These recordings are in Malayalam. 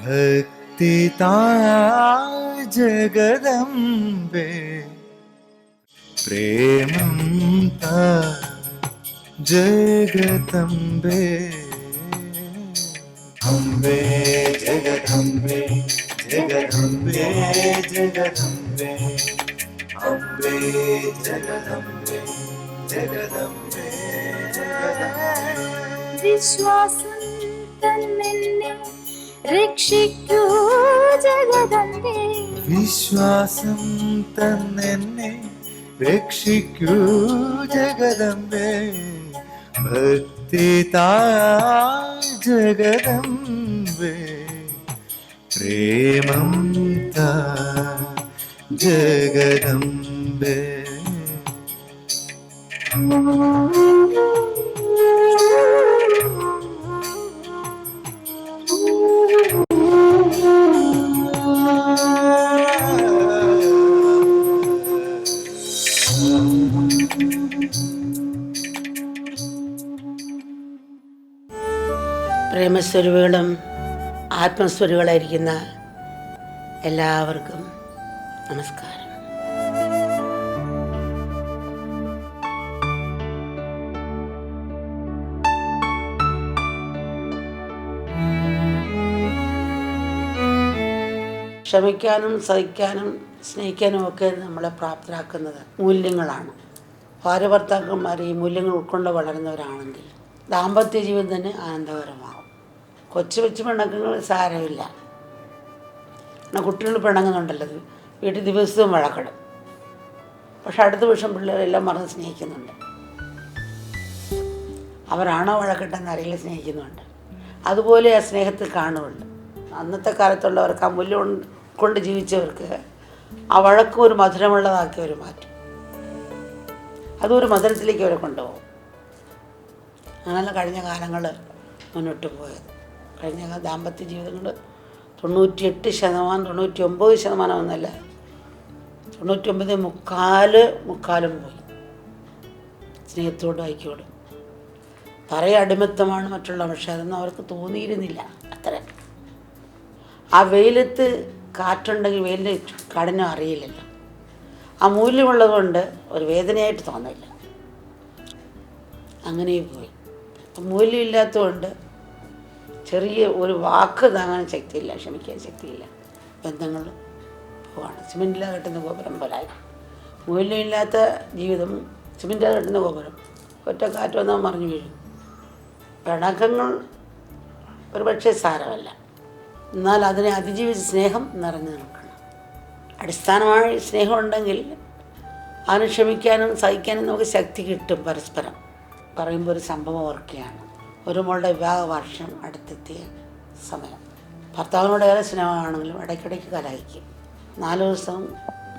ഭക്തിതാ ജഗദംബേ പ്രേമം താ ജഗദംബേ അംബേ ജഗദംബേ ജഗദംബേ ജഗദംബേ അംബേ ജഗദംബേ ജഗദംബേ വിശ്വാസം തന്നെ രക്ഷിക്കൂ ജഗദംബേ വിശ്വാസം തന്നെ രക്ഷിക്കൂ ജഗദംബേ ഭക്തി താ ജഗദംബേ പ്രേമം താ ജഗദംബേ പ്രേമസ്വരൂപികളും ആത്മസ്വരൂപികളായിരിക്കുന്ന എല്ലാവർക്കും നമസ്കാരം. ക്ഷമിക്കാനും സഹിക്കാനും സ്നേഹിക്കാനും ഒക്കെ നമ്മളെ പ്രാപ്തരാക്കുന്നത് മൂല്യങ്ങളാണ്. ഭാര്യ ഭർത്താക്കന്മാർ ഈ മൂല്യങ്ങൾ ഉൾക്കൊണ്ട് വളരുന്നവരാണെങ്കിൽ ദാമ്പത്യ ജീവിതം തന്നെ ആനന്ദകരമാകും. കൊച്ചു പിണക്കങ്ങൾ സാരമില്ല. എന്നാൽ കുട്ടികൾ പിണങ്ങുന്നുണ്ടല്ലോ, വീട്ടിൽ ദിവസവും വഴക്കിടും. പക്ഷെ അടുത്ത വർഷം പിള്ളേരെല്ലാം മറന്ന് സ്നേഹിക്കുന്നുണ്ട്. അവരാണോ വഴക്കിട്ടെന്ന് അറിയില്ല, സ്നേഹിക്കുന്നുണ്ട്. അതുപോലെ ആ സ്നേഹത്തിൽ കാണുന്നുണ്ട്. അന്നത്തെ കാലത്തുള്ളവർക്ക് ആ മൂല്യം കൊണ്ട് ജീവിച്ചവർക്ക് ആ വഴക്കും ഒരു മധുരമുള്ളതാക്കി അവർ മാറ്റും. അതൊരു മധുരത്തിലേക്ക് അവരെ കൊണ്ടുപോകും. അങ്ങനെയുള്ള കഴിഞ്ഞ കാലങ്ങൾ മുന്നോട്ട് പോയത്. കഴിഞ്ഞ ദാമ്പത്യ ജീവിതങ്ങൾ 98%, 99% എന്നല്ല, 99.4% പോയി. സ്നേഹത്തോടും ഐക്യോടും അടിമത്തമാണ് മറ്റുള്ള, പക്ഷെ അതൊന്നും അവർക്ക് തോന്നിയിരുന്നില്ല. അത്ര ആ വെയിലത്ത് കാറ്റുണ്ടെങ്കിൽ വെയിലിൻ്റെ കഠിനം അറിയില്ലല്ലോ. ആ മൂല്യമുള്ളത് കൊണ്ട് ഒരു വേദനയായിട്ട് തോന്നില്ല. അങ്ങനെ പോയി. മൂല്യമില്ലാത്തതുകൊണ്ട് ചെറിയ ഒരു വാക്ക് താങ്ങാൻ ശക്തിയില്ല, ക്ഷമിക്കാൻ ശക്തിയില്ല. ബന്ധങ്ങൾ പോവാണ്. സിമെൻറ്റില്ലാതെ കെട്ടുന്ന ഗോപുരം പോലായി. മൂല്യമില്ലാത്ത ജീവിതം സിമെൻറ്റില്ലാതെ കെട്ടുന്ന ഗോപുരം. ഒറ്റ കാറ്റ് വന്നാൽ മറിഞ്ഞു വീഴും. പിണക്കങ്ങൾ ഒരു പക്ഷേ സാരമല്ല, എന്നാൽ അതിനെ അതിജീവിച്ച് സ്നേഹം നിറഞ്ഞു നിൽക്കണം. അടിസ്ഥാനമായി സ്നേഹം ഉണ്ടെങ്കിൽ അതിന് ക്ഷമിക്കാനും സഹിക്കാനും നമുക്ക് ശക്തി കിട്ടും. പരസ്പരം പറയുമ്പോൾ ഒരു സംഭവം ഓർക്കുകയാണ്. ഒരു മോളുടെ വിവാഹ വർഷം അടുത്തെത്തിയ സമയം. ഭർത്താവിനോട് ഏറെ സ്നേഹമാണെങ്കിലും ഇടയ്ക്കിടയ്ക്ക് കലഹിക്കും. 4 ദിവസം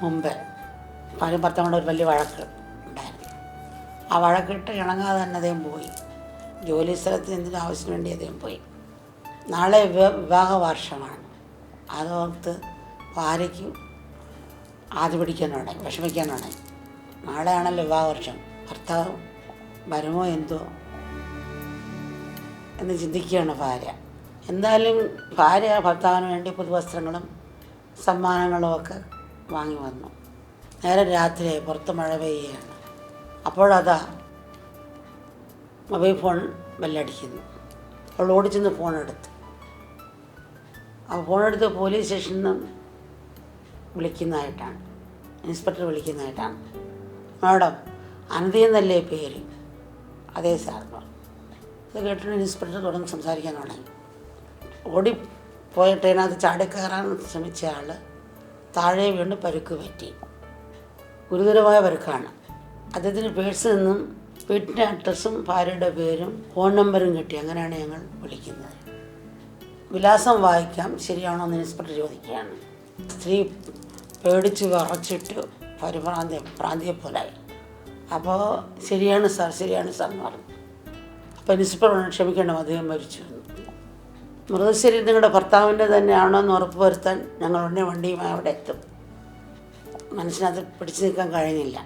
മുമ്പ് ഭർത്താവിനോട് ഒരു വലിയ വഴക്ക് ഉണ്ടായിരുന്നു. ആ വഴക്കിട്ട് ഇണങ്ങാതെ തന്നെ അദ്ദേഹം പോയി. ജോലി സ്ഥലത്ത് എന്തിനും ആവശ്യത്തിന് വേണ്ടി അദ്ദേഹം പോയി. നാളെ വിവാഹ വർഷമാണ്. അതോർത്ത് ഭാര്യയ്ക്ക് ആദ്യ പിടിക്കാനാണ്, വിഷമിക്കാനാണ്. നാളെയാണല്ലോ വിവാഹ വർഷം. ഭർത്താവ് വരുമോ എന്തോ എന്ന് ചിന്തിക്കുകയാണ് ഭാര്യ. എന്തായാലും ഭാര്യ ഭർത്താവിന് വേണ്ടി പുതുവസ്ത്രങ്ങളും സമ്മാനങ്ങളും ഒക്കെ വാങ്ങി വന്നു. നേരെ രാത്രി പുറത്ത് മഴ പെയ്യുകയാണ്. അപ്പോഴതാ മൊബൈൽ ഫോൺ ബെല്ലടിക്കുന്നു. അവൾ ഓടിച്ചെന്ന് ഫോണെടുത്ത്. ആ ഫോണെടുത്ത് പോലീസ് സ്റ്റേഷനിൽ നിന്ന് വിളിക്കുന്നതായിട്ടാണ്, ഇൻസ്പെക്ടർ വിളിക്കുന്നതായിട്ടാണ്. മാഡം, അനന്തി എന്നല്ലേ പേര്? അതേ സാർ. ഇത് കേട്ടിട്ട് ഇൻസ്പെക്ടർ തുടർന്ന് സംസാരിക്കാൻ തുടങ്ങി. ഓടിപ്പോയിട്ട് അതിനകത്ത് ചാടിക്കയറാൻ ശ്രമിച്ച ആൾ താഴെ വീണ് പരുക്ക് പറ്റി. ഗുരുതരമായ പരുക്കാണ്. അദ്ദേഹത്തിൻ്റെ പേഴ്സിൽ നിന്നും വീട്ടിൻ്റെ അഡ്രസ്സും ഭാര്യയുടെ പേരും ഫോൺ നമ്പറും കിട്ടി. അങ്ങനെയാണ് ഞങ്ങൾ വിളിക്കുന്നത്. വിലാസം വായിക്കാം, ശരിയാണോ എന്ന് ഇൻസ്പെക്ടർ ചോദിക്കുകയാണ്. സ്ത്രീ പേടിച്ച് വിറച്ചിട്ട് ഭ്രാന്തിയെ പോലായി. അപ്പോൾ ശരിയാണ് സാർ എന്ന് പറഞ്ഞു. അപ്പോൾ ഇൻസ്പെക്ടർ ക്ഷമിക്കണം, അദ്ദേഹം മരിച്ചു. മൃതശരീരം നിങ്ങളുടെ ഭർത്താവിൻ്റെ തന്നെയാണോ എന്ന് ഉറപ്പ് വരുത്താൻ ഞങ്ങൾ ഉടനെ വണ്ടിയുമായി അവിടെ എത്തും. മനസ്സിനകത്ത് പിടിച്ചു നിൽക്കാൻ കഴിഞ്ഞില്ല.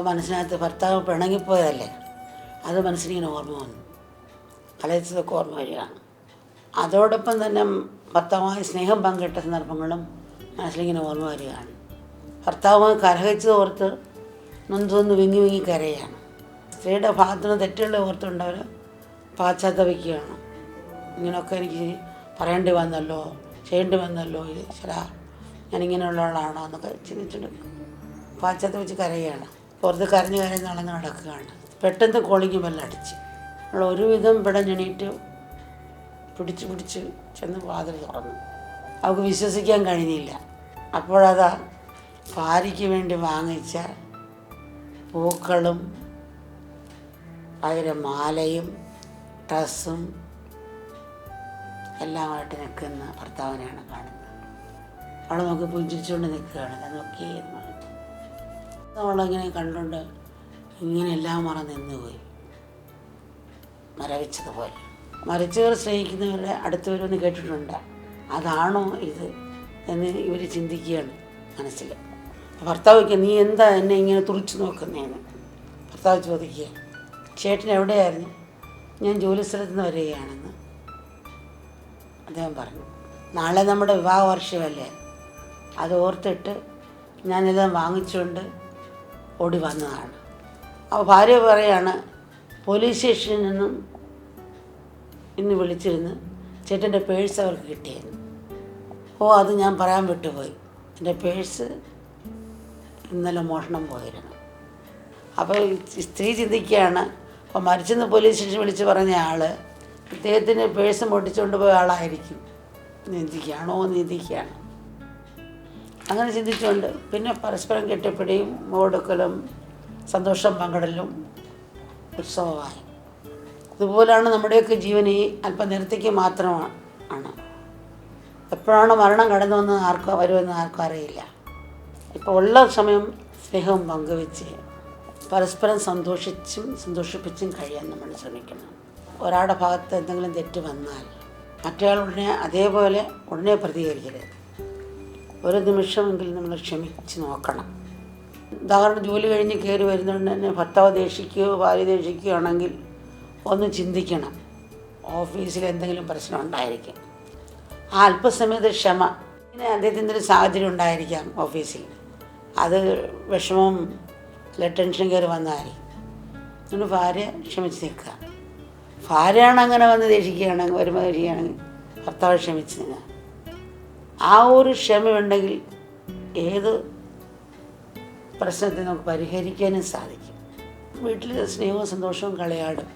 മനസ്സിനകത്ത് ഭർത്താവ് പിണങ്ങിപ്പോയതല്ലേ, അത് മനസ്സിനിങ്ങനെ ഓർമ്മ വന്നു. കലയച്ചതൊക്കെ ഓർമ്മ വരികയാണ്. അതോടൊപ്പം തന്നെ ഭർത്താവുമായി സ്നേഹം പങ്കിട്ട സന്ദർഭങ്ങളും മനസ്സിലിങ്ങനെ ഓർമ്മ വരികയാണ്. ഭർത്താവുമായി കലഹിച്ചത് ഓർത്ത് നൊന്തൊന്ന് വിങ്ങി വിങ്ങി കരയാണ്. സ്ത്രീയുടെ ഭാഗത്തുനിന്ന് തെറ്റുകളെ ഓർത്തുകൊണ്ട് അവർ പാശ്ചാത്തപിക്കുകയാണ്. ഇങ്ങനെയൊക്കെ എനിക്ക് പറയേണ്ടി വന്നല്ലോ, ചെയ്യേണ്ടി വന്നല്ലോ, ഇത് ശരാ ഞാനിങ്ങനെയുള്ള ആളാണോ എന്നൊക്കെ ചിന്തിച്ചിട്ട് പാശ്ചാത്തപിച്ച് കരയുകയാണ്. പുറത്ത് കരഞ്ഞ് നടന്ന് നടക്കുകയാണ്. പെട്ടെന്ന് കോളിങ് ബെല്ലടിച്ച് നമ്മൾ ഒരുവിധം പിടഞ്ഞെണീറ്റ് പിടിച്ച് ചെന്ന് വാതിൽ തുറന്നു. അവൾക്ക് വിശ്വസിക്കാൻ കഴിഞ്ഞില്ല. അപ്പോഴതാ ഭാര്യയ്ക്ക് വേണ്ടി വാങ്ങിച്ച പൂക്കളും അതിൻ്റെ മാലയും ഡ്രസ്സും എല്ലാമായിട്ട് നിൽക്കുന്ന ഭർത്താവിനെയാണ് കാണുന്നത്. അവൾ നമുക്ക് പുഞ്ചിരിച്ചുകൊണ്ട് നിൽക്കുകയാണ്. ഞാൻ നോക്കിയിരുന്നു. അവളങ്ങനെ കണ്ടുകൊണ്ട് ഇങ്ങനെ എല്ലാം മറന്ന് നിന്നുപോയി, മരവിച്ചതുപോലെ. മരിച്ചവർ സ്നേഹിക്കുന്നവരുടെ അടുത്ത് വരുമെന്ന് കേട്ടിട്ടുണ്ട്. അതാണോ ഇത് എന്ന് ഇവർ ചിന്തിക്കുകയാണ് മനസ്സിൽ. ഭർത്താവ് നീ എന്താ എന്നെ ഇങ്ങനെ തുറിച്ച് നോക്കുന്നതെന്ന് ഭർത്താവ് ചോദിക്കുക. ചേട്ടൻ എവിടെയായിരുന്നു? ഞാൻ ജോലി സ്ഥലത്ത് നിന്ന് വരികയാണെന്ന് അദ്ദേഹം പറഞ്ഞു. നാളെ നമ്മുടെ വിവാഹ വർഷമല്ലേ, അത് ഓർത്തിട്ട് ഞാനിതെല്ലാം വാങ്ങിച്ചുകൊണ്ട് ഓടി വന്നതാണ്. അപ്പോൾ ഭാര്യ പറയാണ്, പോലീസ് സ്റ്റേഷനിൽ നിന്നും ഇന്ന് വിളിച്ചിരുന്ന് ചേട്ടൻ്റെ പേഴ്സ് അവർക്ക് കിട്ടിയിരുന്നു. ഓ, അത് ഞാൻ പറയാൻ വിട്ടുപോയി. എൻ്റെ പേഴ്സ് ഇന്നലെ മോഷണം പോയിരുന്നു. അപ്പോൾ സ്ത്രീ ചിന്തിക്കുകയാണ്, അപ്പോൾ മരിച്ചെന്ന് പോലീസ് സ്റ്റേഷൻ വിളിച്ച് പറഞ്ഞ ആൾ ഇദ്ദേഹത്തിന് പേഴ്സ് പൊട്ടിച്ചുകൊണ്ട് പോയ ആളായിരിക്കും. നീതിക്കുകയാണ്. അങ്ങനെ ചിന്തിച്ചുകൊണ്ട് പിന്നെ പരസ്പരം കെട്ടിപ്പിടിയും ഓടുക്കലും സന്തോഷം പങ്കിടലും ഉത്സവമായി. ഇതുപോലെയാണ് നമ്മുടെയൊക്കെ ജീവൻ. ഈ അല്പനേരത്തേക്ക് മാത്രമാണ്. എപ്പോഴാണ് മരണം കടന്നു വന്നത് വരുമെന്ന് ആർക്കും അറിയില്ല. ഇപ്പോൾ ഉള്ള സമയം സ്നേഹവും പങ്കുവെച്ച് പരസ്പരം സന്തോഷിപ്പിച്ചും കഴിയാൻ നമ്മൾ ശ്രമിക്കണം. ഒരാളുടെ ഭാഗത്ത് എന്തെങ്കിലും തെറ്റ് വന്നാൽ മറ്റേയാൾ ഉടനെ പ്രതികരിക്കരുത്. ഒരു നിമിഷമെങ്കിലും നമ്മൾ ക്ഷമിച്ച് നോക്കണം. ഉദാഹരണം, ജോലി കഴിഞ്ഞ് കയറി വരുന്നതുകൊണ്ട് തന്നെ ഭർത്താവ് ദേഷിക്കുകയോ ഭാര്യ ദേഷിക്കുകയാണെങ്കിൽ ഒന്ന് ചിന്തിക്കണം. ഓഫീസിൽ എന്തെങ്കിലും പ്രശ്നം ഉണ്ടായിരിക്കും. ആ അല്പസമയത്ത് ക്ഷമ. ഇങ്ങനെ അദ്ദേഹത്തിൻ്റെ ഒരു സാഹചര്യം ഉണ്ടായിരിക്കാം ഓഫീസിൽ, അത് വിഷമവും ടെൻഷൻ കയറി വന്നായിരിക്കും. അതുകൊണ്ട് ഭാര്യ ക്ഷമിച്ച് നിൽക്കുക. ഭാര്യയാണ് അങ്ങനെ വന്ന് വരുമ്പോൾ ദേഷിക്കുകയാണെങ്കിൽ ഭർത്താവ് ക്ഷമിച്ച് നിൽക്കുക. ആ ഒരു ക്ഷമയുണ്ടെങ്കിൽ ഏത് പ്രശ്നത്തെ നമുക്ക് പരിഹരിക്കാനും സാധിക്കും. വീട്ടിൽ സ്നേഹവും സന്തോഷവും കളിയാടും.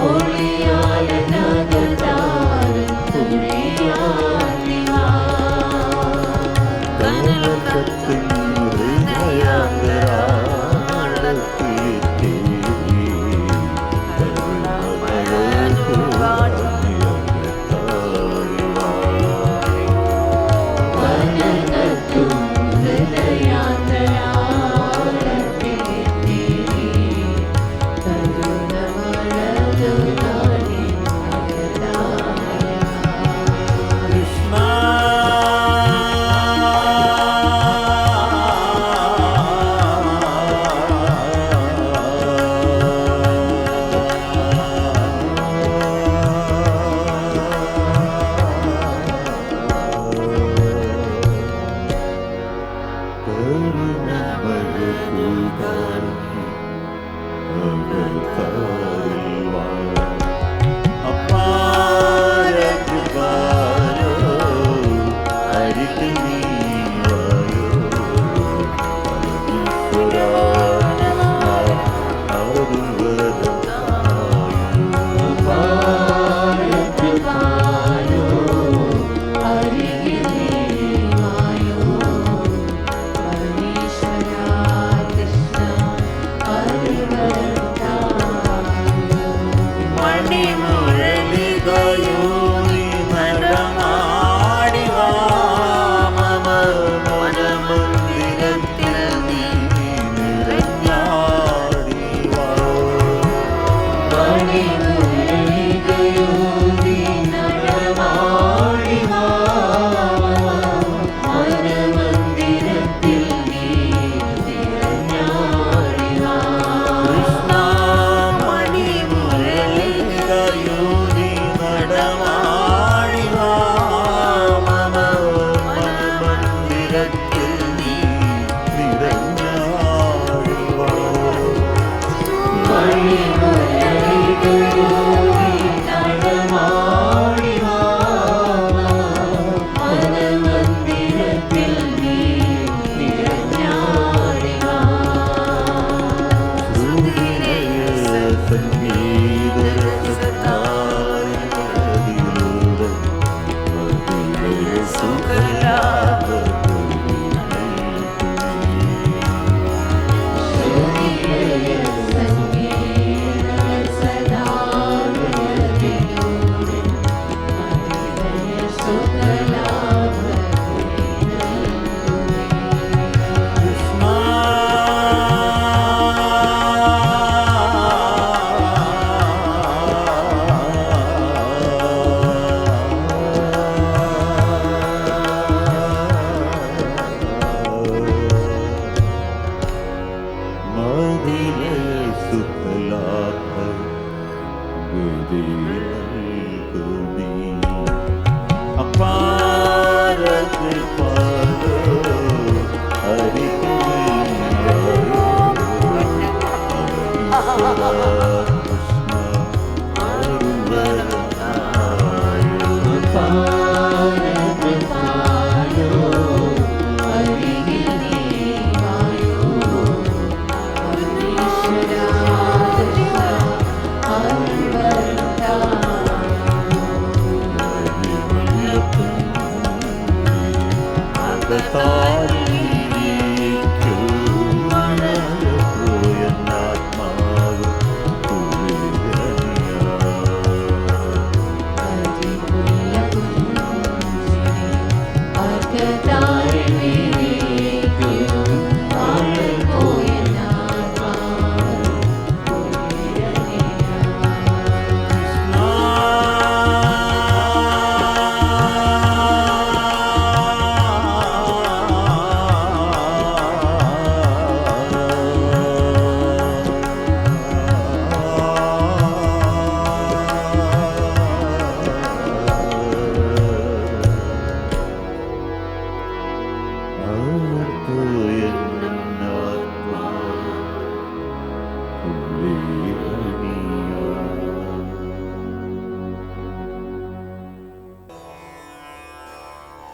ഒളിയാൽ നഗതാ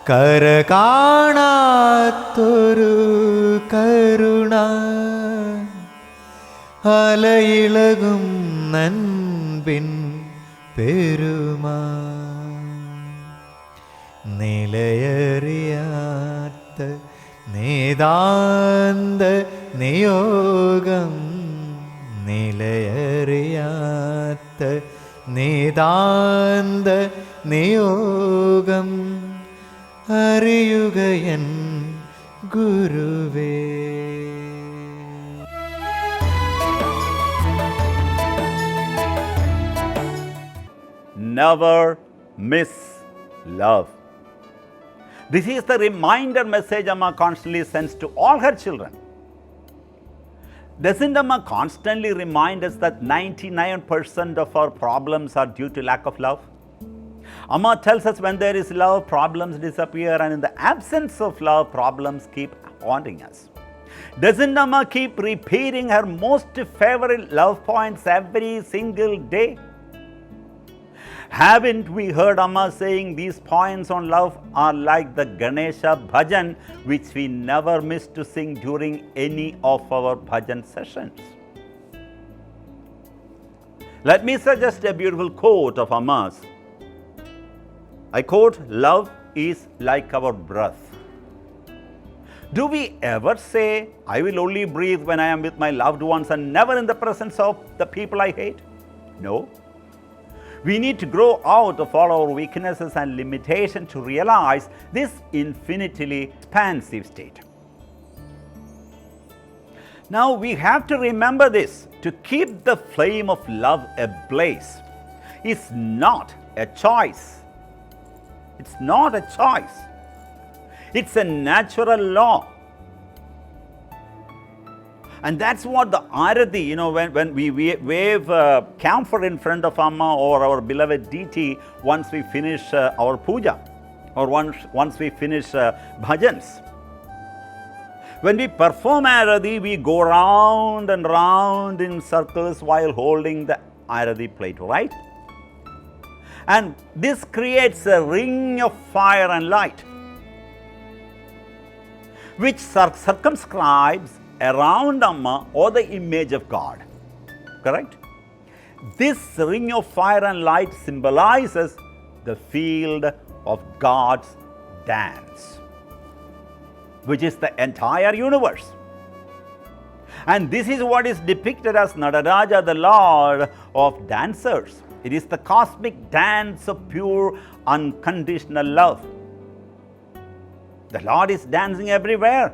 കര കാണാത്തൊരു കരുണ അലയിളകും നൻപിൻ പെരുമാ നിലയറിയാത്ത നേതാന്ത നിയോഗം നിലയറിയാത്ത നേതാന്ത നിയോഗം അറിയുകയൻ ഗുരുവേ. Never miss love. This is the reminder message Amma constantly sends to all her children. Doesn't Amma constantly remind us that 99% of our problems are due to lack of love? Amma tells us when there is love, problems disappear, and in the absence of love, problems keep haunting us. Doesn't Amma keep repeating her most favorite love points every single day? Haven't we heard Amma saying these points on love are like the Ganesha bhajan which we never miss to sing during any of our bhajan sessions? Let me suggest a beautiful quote of Amma's. I quote, "Love is like our breath." Do we ever say, "I will only breathe when I am with my loved ones and never in the presence of the people I hate"? No. We need to grow out of all our weaknesses and limitations to realize this infinitely expansive state. Now we have to remember this: to keep the flame of love ablaze is not a choice. It's not a choice. It's a natural law. And that's what the Arati, when we wave camphor in front of Amma or our beloved deity once we finish our puja or once we finish bhajans. When we perform Arati, we go round and round in circles while holding the Arati plate, right? And this creates a ring of fire and light, which circumscribes around Amma or the image of God. Correct? This ring of fire and light symbolizes the field of God's dance, which is the entire universe. And this is what is depicted as Nadaraja, the Lord of dancers. It is the cosmic dance of pure, unconditional love. The Lord is dancing everywhere,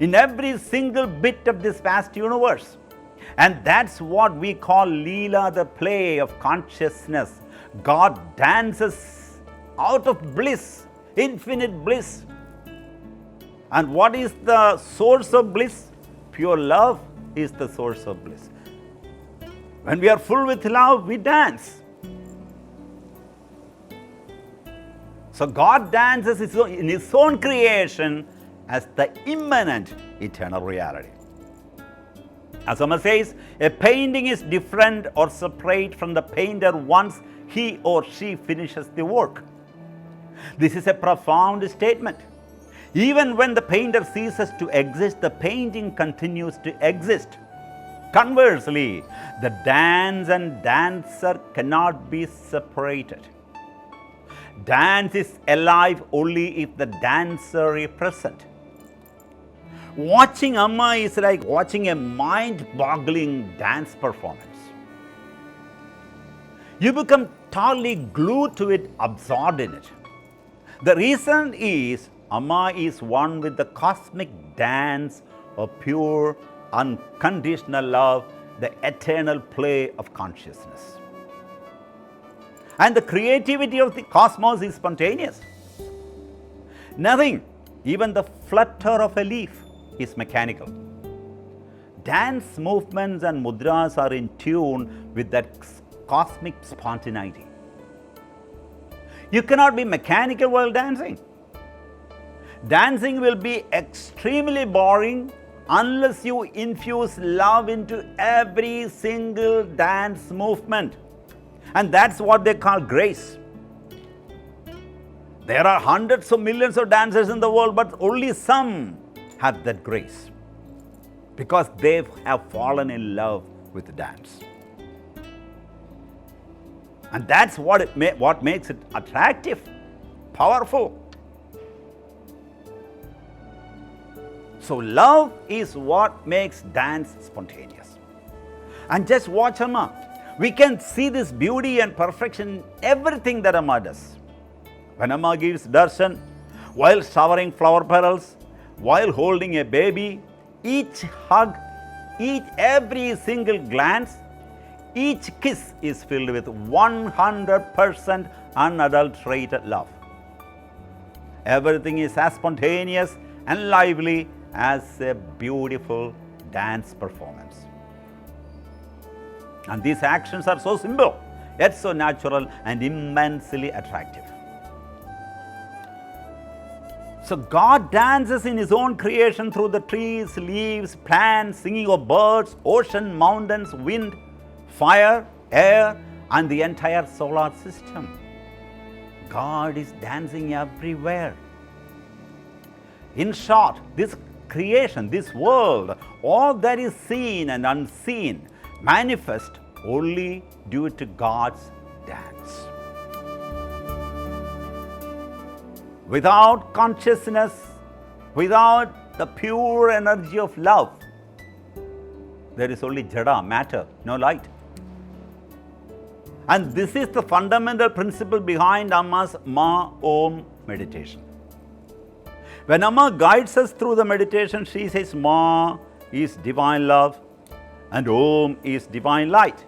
in every single bit of this vast universe. And that's what we call Leela, the play of consciousness. God dances out of bliss, infinite bliss. And what is the source of bliss? Pure love is the source of bliss. When we are full with love, we dance. So God dances in His own creation as the immanent eternal reality. As Amma says, a painting is different or separate from the painter once he or she finishes the work. This is a profound statement. Even when the painter ceases to exist, the painting continues to exist. Conversely, the dance and dancer cannot be separated. Dance is alive only if the dancer is present. Watching Amma is like watching a mind-boggling dance performance. You become totally glued to it, absorbed in it. The reason is Amma is one with the cosmic dance of pure, unconditional love, the eternal play of consciousness. And the creativity of the cosmos is spontaneous. Nothing, even the flutter of a leaf, is mechanical. Dance movements and mudras are in tune with that cosmic spontaneity. You cannot be mechanical while dancing. Dancing will be extremely boring unless you infuse love into every single dance movement. And that's what they call grace. There are hundreds of millions of dancers in the world, but only some have that grace because they have fallen in love with dance. And that's what makes it attractive, powerful. So love is what makes dance spontaneous. And just watch Amma. We can see this beauty and perfection in everything that Amma does. When Amma gives darshan, while showering flower petals, while holding a baby, each hug, every single glance, each kiss is filled with 100% unadulterated love. Everything is as spontaneous and lively as a beautiful dance performance. And these actions are so simple, yet so natural and immensely attractive. So God dances in His own creation through the trees, leaves, plants, singing of birds, ocean, mountains, wind, fire, air, and the entire solar system. God is dancing everywhere. In short, this creation, this world, all that is seen and unseen, manifest only due to God's dance. Without consciousness, without the pure energy of love, there is only jada, matter, no light. And this is the fundamental principle behind Amma's Ma Om meditation. When Amma guides us through the meditation, she says Ma is divine love and Om is divine light.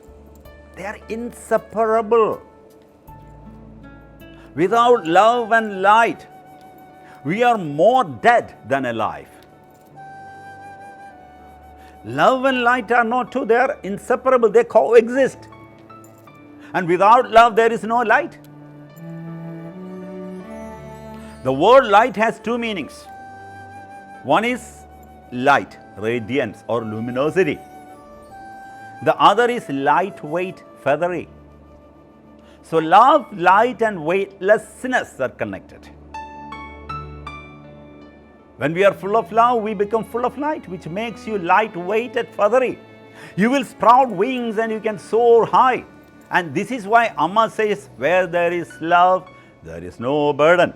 They are inseparable. Without love and light, we are more dead than alive. Love and light are not two, they are inseparable, they coexist. And without love, there is no light. The word light has two meanings. One is light, radiance or luminosity. The other is lightweight, feathery. So love, light and weightlessness are connected. When we are full of love, we become full of light, which makes you lightweight and feathery. You will sprout wings and you can soar high. And this is why Amma says, where there is love, there is no burden.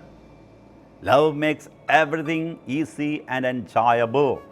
Love makes everything easy and enjoyable.